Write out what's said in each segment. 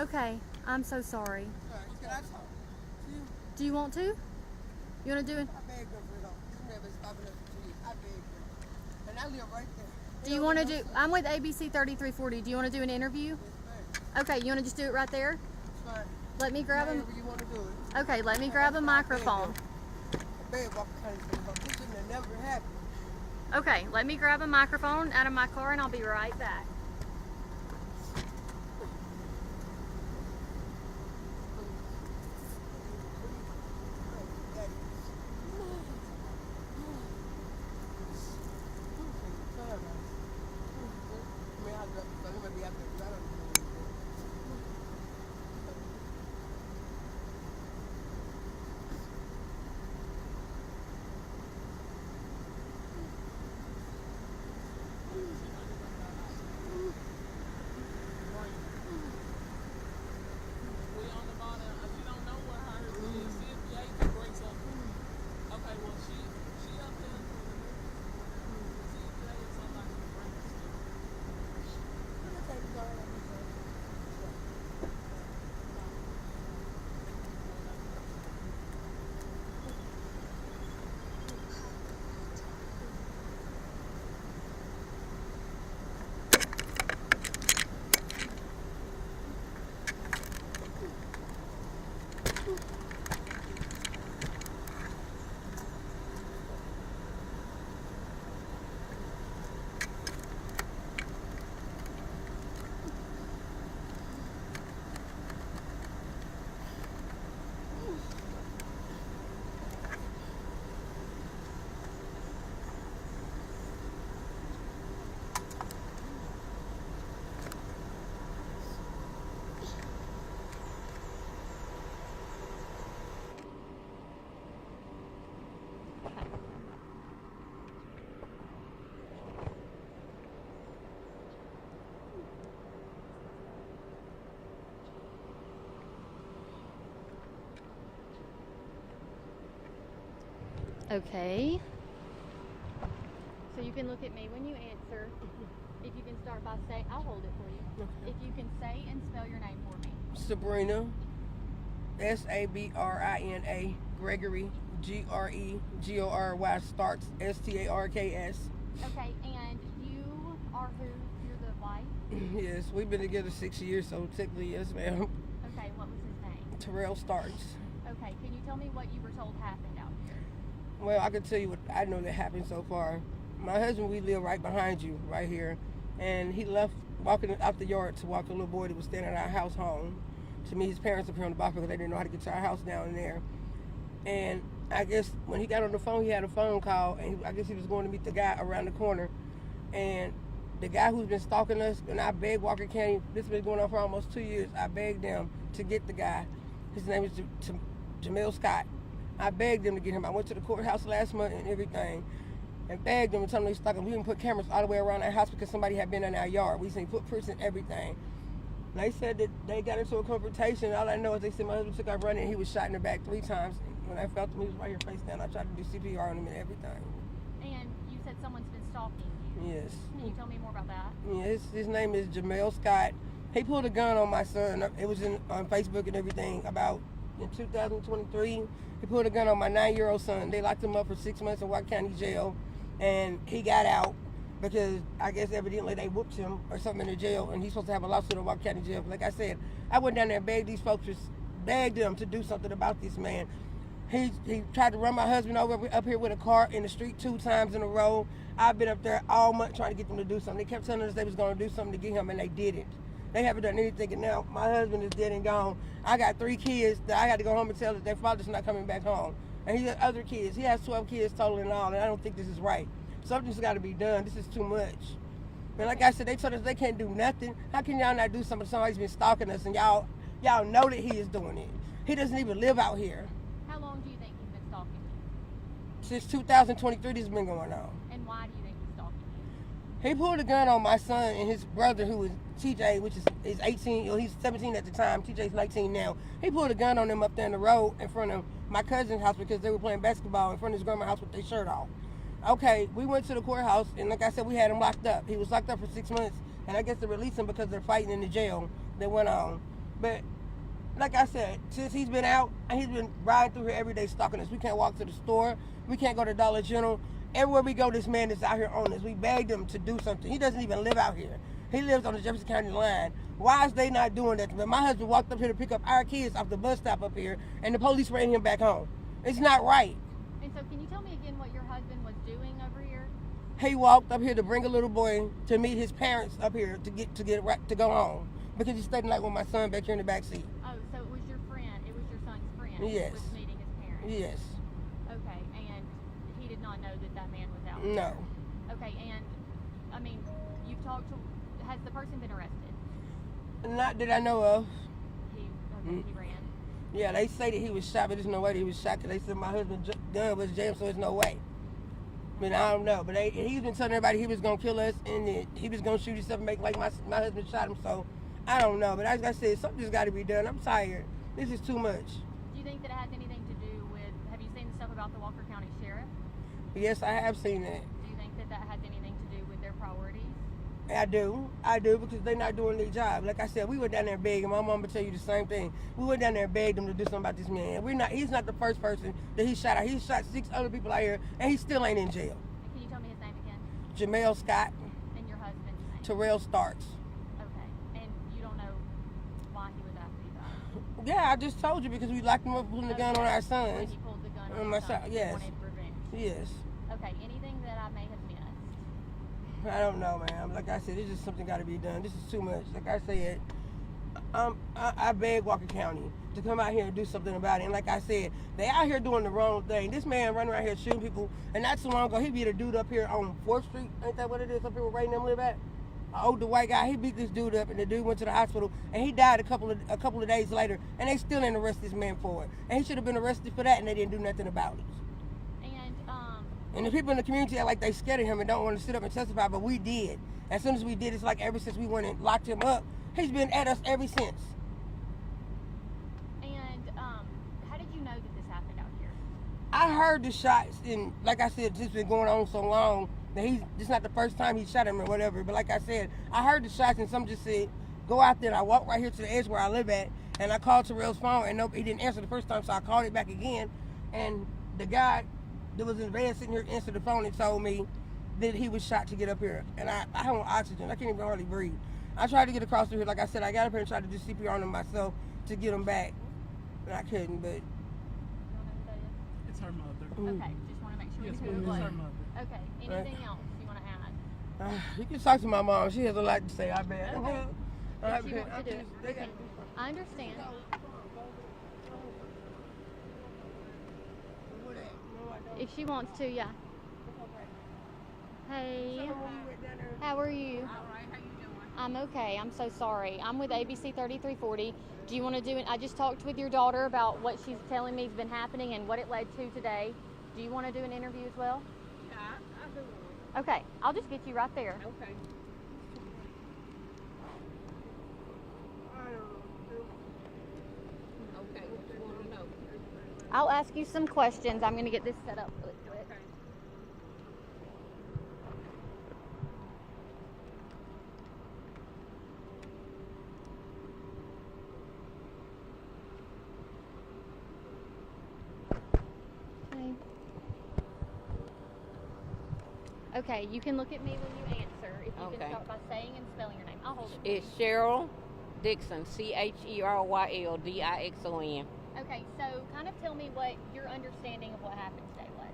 Okay, I'm so sorry. Can I talk to you? Do you want to? You want to do it? I begged them for it all. This man been stopping us for 2 years. I begged them. And I live right there. Do you want to do? I'm with ABC 3340. Do you want to do an interview? Yes, ma'am. Okay, you want to just do it right there? It's fine. Let me grab him. Whatever you want to do it. Okay, let me grab a microphone. I begged Walker County for it. This shouldn't have never happened. Okay, let me grab a microphone out of my car and I'll be right back. Okay. So you can look at me when you answer. If you can start by saying, I'll hold it for you. Okay. If you can say and spell your name for me. Sabrina, Sabrina, Gregory, Gregory, Starks, Starks. Okay, and you are who? You're the wife? Yes, we've been together 6 years, so technically, yes, ma'am. Okay, what was his name? Terrell Starks. Okay, can you tell me what you were told happened out here? Well, I can tell you what I know that happened so far. My husband, we live right behind you, right here, and he left walking out the yard to walk a little boy that was standing at our house home to meet his parents up here on the block because they didn't know how to get to our house down there. And I guess when he got on the phone, he had a phone call, and I guess he was going to meet the guy around the corner. And the guy who's been stalking us, and I begged Walker County, this has been going on for almost 2 years, I begged them to get the guy. His name is Jamel Scott. I begged them to get him. I went to the courthouse last month and everything, and begged them and told them they stalking him. We even put cameras all the way around our house because somebody had been in our yard. We seen footprints and everything. And they said that they got into a confrontation. All I know is they said my husband took off running and he was shot in the back 3 times. When I felt him, he was right here face down. I tried to do CPR on him and everything. And you said someone's been stalking you. Yes. Can you tell me more about that? Yeah, his name is Jamel Scott. He pulled a gun on my son. It was on Facebook and everything about in 2023. He pulled a gun on my 9-year-old son. They locked him up for 6 months in Walker County Jail, and he got out because I guess evidently they whooped him or something in the jail, and he's supposed to have a lawsuit in Walker County Jail. Like I said, I went down there and begged these folks, begged them to do something about this man. He tried to run my husband over up here with a car in the street 2 times in a row. I've been up there all month trying to get them to do something. They kept telling us they was going to do something to get him, and they didn't. They haven't done anything, and now my husband is dead and gone. I got 3 kids that I had to go home and tell that their father's not coming back home. And he has other kids. He has 12 kids total and all, and I don't think this is right. Something's got to be done. This is too much. And like I said, they told us they can't do nothing. How can y'all not do something? Somebody's been stalking us, and y'all know that he is doing it. He doesn't even live out here. How long do you think he's been stalking you? Since 2023, this has been going on. And why do you think he's stalking you? He pulled a gun on my son and his brother, who is TJ, which is 18. He's 17 at the time. TJ's 19 now. He pulled a gun on him up there in the road in front of my cousin's house because they were playing basketball in front of his grandma's house with their shirt off. Okay, we went to the courthouse, and like I said, we had him locked up. He was locked up for 6 months, and I guess they released him because they're fighting in the jail that went on. But like I said, since he's been out, he's been riding through here every day stalking us. We can't walk to the store. We can't go to Dollar General. Everywhere we go, this man is out here on us. We begged him to do something. He doesn't even live out here. He lives on the Jefferson County line. Why is they not doing that? But my husband walked up here to pick up our kids off the bus stop up here, and the police ran him back home. It's not right. And so can you tell me again what your husband was doing over here? He walked up here to bring a little boy to meet his parents up here to go home because he stayed the night with my son back here in the back seat. Oh, so it was your friend. It was your son's friend. Yes. Who was meeting his parents. Yes. Okay, and he did not know that man was out. No. Okay, and I mean, you've talked to. Has the person been arrested? Not that I know of. He ran. Yeah, they say that he was shot, but there's no way that he was shot because they said my husband's gun was jammed, so there's no way. I mean, I don't know, but he's been telling everybody he was gonna kill us and that he was gonna shoot himself and make like my husband shot him. So I don't know, but as I said, something's got to be done. I'm tired. This is too much. Do you think that it has anything to do with? Have you seen the stuff about the Walker County Sheriff? Yes, I have seen that. Do you think that has anything to do with their priorities? I do, because they're not doing their job. Like I said, we went down there and begged him. My mom would tell you the same thing. We went down there and begged him to do something about this man. He's not the first person that he shot out. He shot 6 other people out here, and he still ain't in jail. And can you tell me his name again? Jamel Scott. And your husband's name? Terrell Starks. Okay, and you don't know why he was after you guys? Yeah, I just told you because we locked him up putting the gun on our When sons. he pulled the gun On on my your son, son, you yes. wanted revenge. Yes. Okay, anything that I may have missed? I don't know, man. Like I said, it's just something got to be done. This is too much. Like I said, I beg Walker County to come out here and do something about it. And like I said, they out here doing the wrong thing. This man running around here shooting people. And not too long ago, he beat a dude up here on 4th Street. Ain't that what it is up here where Ray and them live at? An older white guy. He beat this dude up, and the dude went to the hospital, and he died a couple of days later. And they still didn't arrest this man for it. And he should have been arrested for that, and they didn't do nothing about it. And the people in the community act like they scared of him and don't want to sit up and testify, but we did. As soon as we did, it's like ever since we went and locked him up, he's been at us ever since. And how did you know that this happened out here? I heard the shots, and like I said, this been going on so long that this not the first time he shot him or whatever. But like I said, I heard the shots, and some just said, go out there. And I walked right here to the edge where I live at, and I called Terrell's phone, and he didn't answer the first time, so I called it back again, and the guy that was in the van sitting here answered the phone and told me that he was shot to get up here. And I have oxygen. I can't even hardly breathe. I tried to get across through here. Like I said, I got up here and tried to do CPR on him myself to get him back. And I couldn't, but... It's her mother. Okay, just want to make sure Yes, we ma'am, knew it's it her was. mother. Okay, anything else you want to add? You can talk to my mom. She has a lot to say, I bet. Okay. I If she bet. wants to do it. Okay. I understand. If she wants to, yeah. Hey, how are you? All right, how you doing? I'm okay. I'm so sorry. I'm with ABC 3340. Do you want to do it? I just talked with your daughter about what she's telling me has been happening and what it led to today. Do you want to do an interview as well? Yeah, I do. Okay, I'll just get you right there. Okay. Okay, what you want to know? I'll ask you some questions. I'm going to get this set up really quick. Okay. Okay, you can look at me when you answer. If you Okay. can start by saying and spelling your name. I'll hold it. It's Cheryl Dixon, CHERYLDIXON. Okay, so kind of tell me what your understanding of what happened today was.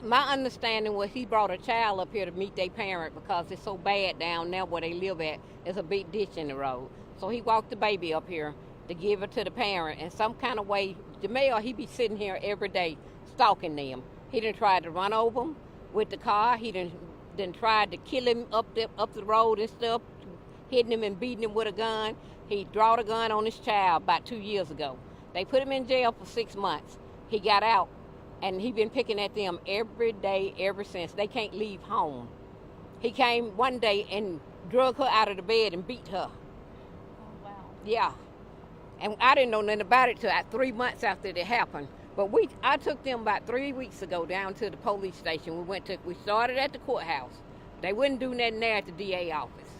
My understanding was he brought a child up here to meet their parent because it's so bad down there where they live at. There's a big ditch in the road. So he walked the baby up here to give her to the parent. And some kind of way, Jamel, he be sitting here every day stalking them. He done tried to run over them with the car. He done tried to kill him up the road and stuff, hitting him and beating him with a gun. He drawed a gun on his child about 2 years ago. They put him in jail for 6 months. He got out, and he been picking at them every day ever since. They can't leave home. He came one day and drug her out of the bed and beat her. Oh, wow. Yeah. And I didn't know nothing about it till 3 months after it happened. But I took them about 3 weeks ago down to the police station. We started at the courthouse. They wouldn't do nothing there at the DA office.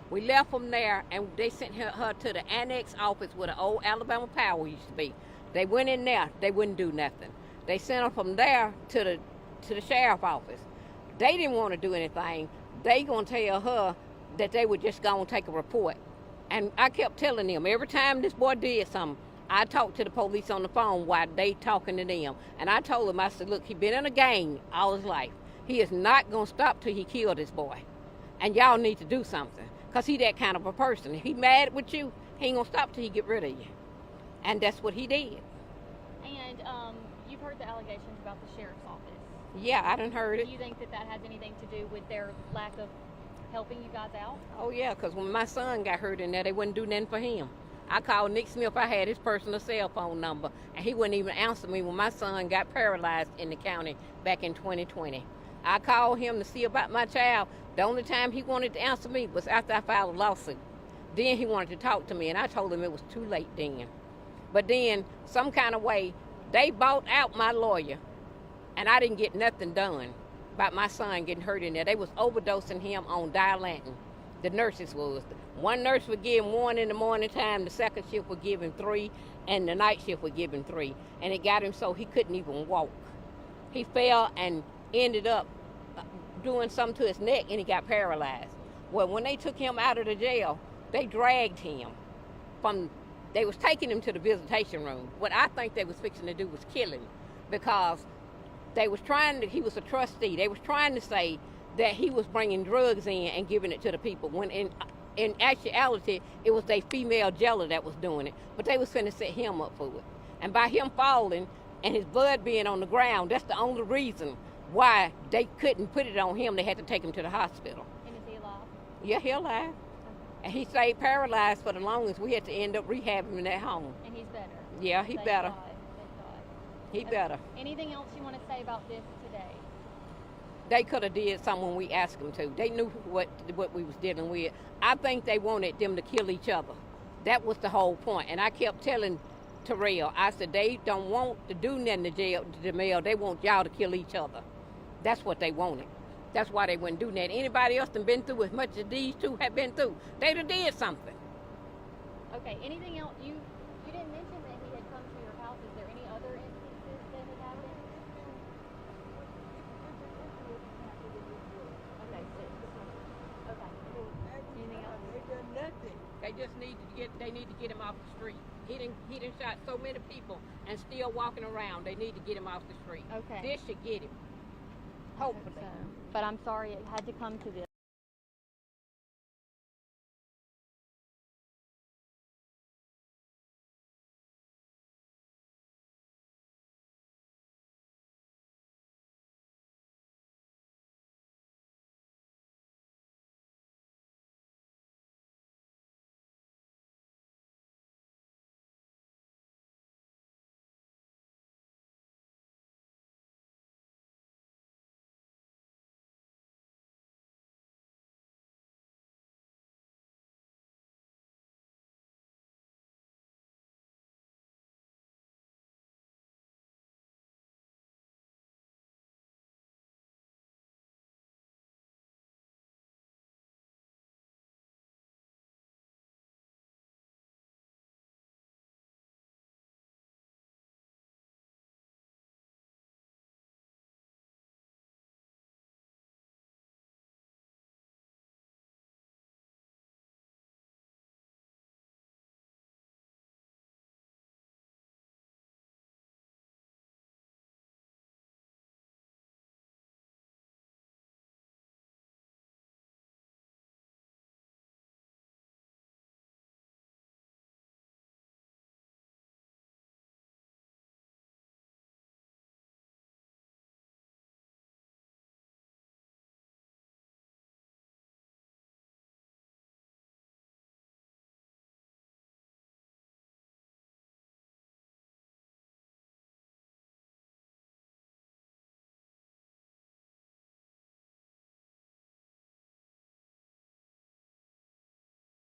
We left from there, and they sent her to the annex office where the old Alabama Power used to be. They went in there. They wouldn't do nothing. They sent her from there to the sheriff's office. They didn't want to do anything. They gonna tell her that they were just gonna take a report. And I kept telling them, every time this boy did something, I talked to the police on the phone while they talking to them. And I told them, I said, look, he been in a gang all his life. He is not gonna stop till he kill this boy. And y'all need to do something, because he that kind of a person. If he mad with you, he ain't gonna stop till he get rid of you. And that's what he did. And you've heard the allegations about the sheriff's office. Yeah, I done heard it. Do you think that has anything to do with their lack of helping you guys out? Oh yeah, because when my son got hurt in there, they wouldn't do nothing for him. I called Nick Smith. I had his personal cell phone number, and he wouldn't even answer me when my son got paralyzed in the county back in 2020. I called him to see about my child. The only time he wanted to answer me was after I filed a lawsuit. Then he wanted to talk to me, and I told him it was too late then. But then, some kind of way, they bought out my lawyer, and I didn't get nothing done about my son getting hurt in there. They was overdosing him on Dilantin. The nurses was. One nurse would give him 1 in the morning time, the second shift would give him 3, and the night shift would give him 3. And it got him so he couldn't even walk. He fell and ended up doing something to his neck, and he got paralyzed. Well, when they took him out of the jail, they dragged him they was taking him to the visitation room. What I think they was fixing to do was kill him, because he was a trustee. They was trying to say that he was bringing drugs in and giving it to the people, when in actuality, it was a female jailer that was doing it. But they was finna set him up for it. And by him falling and his blood being on the ground, that's the only reason why they couldn't put it on him. They had to take him to the hospital. And is he alive? Yeah, he alive. And he stayed paralyzed for the longest. We had to end up rehabbing him in that home. And he's better? Yeah, he Thank better. God. Thank God. He better. Anything else you want to say about this today? They could have did something when we asked them to. They knew what we was dealing with. I think they wanted them to kill each other. That was the whole point. And I kept telling Terrell, I said, they don't want to do nothing to Jamel. They want y'all to kill each other. That's what they wanted. That's why they wouldn't do that. Anybody else that been through as much as these two have been through, they'd have did something. Okay, anything else? You didn't mention that he had come to your house. Is there any other instances that had happened? Okay, okay. Anything else? They just need to get him off the street. He done shot so many people and still walking around. They need to get him off the street. Okay. This should get him. Hopefully. But I'm sorry it had to come to this.